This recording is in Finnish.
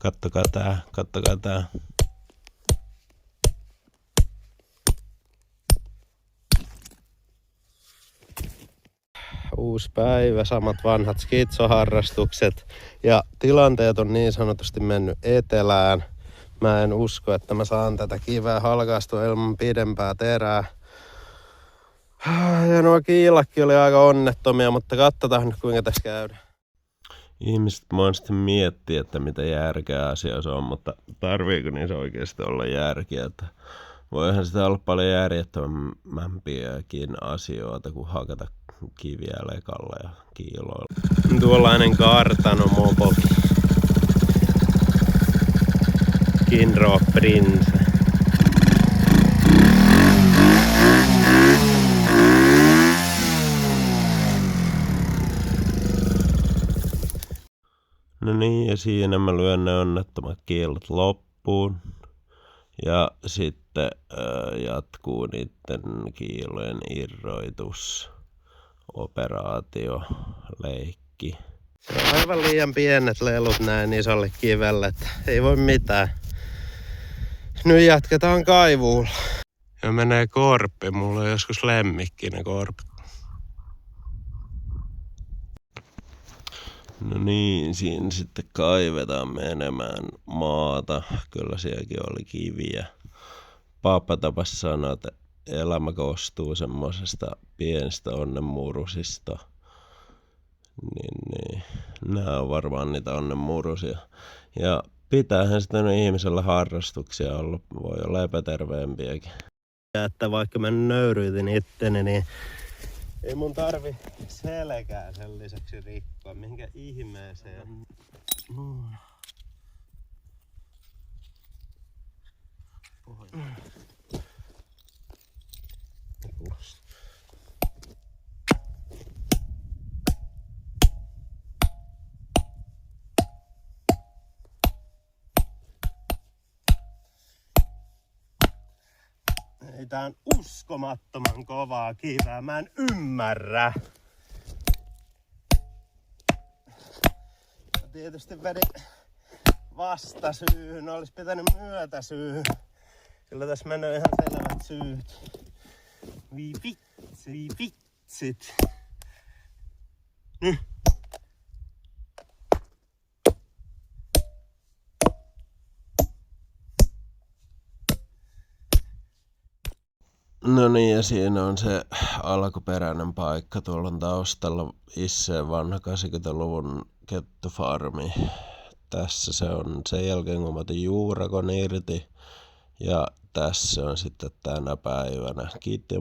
Kattokaa tää. Uusi päivä, samat vanhat skitsoharrastukset ja tilanteet on niin sanotusti mennyt etelään. Mä en usko, että mä saan tätä kiveä halkaistua ilman pidempää terää. Ja nuo kiilakki oli aika onnettomia, mutta katsotaan nyt kuinka tässä käydään. Ihmiset monesti miettii, että mitä järkeä asioissa on, mutta tarviiko niissä oikeasti olla järkeä? Että voihan sitä olla paljon järjettömämpiäkin asioita kuin hakata kiviä lekalla ja kiiloilla. Tuollainen kartano mopo. Kinro Prince. No niin, ja siinä mä lyön ne onnettomat kiellot loppuun. Ja sitten jatkuu niiden kiilojen irroitusoperaatio, leikki. Se on aivan liian pienet lelut näin isolle kivelle, että ei voi mitään. Nyt jatketaan kaivuulla. Ja menee korppi, mulla on joskus lemmikkinen korppi. No niin, siinä sitten kaivetaan menemään maata. Kyllä sielläkin oli kiviä. Pappa tapas sanoa, että elämä koostuu semmosesta pienistä onnenmurusista. Niin. Nää on varmaan niitä onnenmurusia. Ja pitäähän sitten ihmisellä harrastuksia olla. Voi olla epäterveempiäkin. Ja että vaikka mä nöyryytin itteni, niin ei mun tarvi selkää sen lisäksi rikkoa. Mihinkä ihmeeseen. Ei, tää on uskomattoman kovaa kiveä. Mä en ymmärrä. Mä tietysti vedin vastasyyhyn. Olis pitänyt myötäsyyhyn. Kyllä tässä menee ihan selvät syyt. Vii vitsit. Nyt. No niin, ja siinä on se alkuperäinen paikka. Tuolla on taustalla Isseen vanha 80-luvun kettufarmi. Tässä se on sen jälkeen, kun mä otin juurakon irti. Ja tässä on sitten tänä päivänä. Kiitti.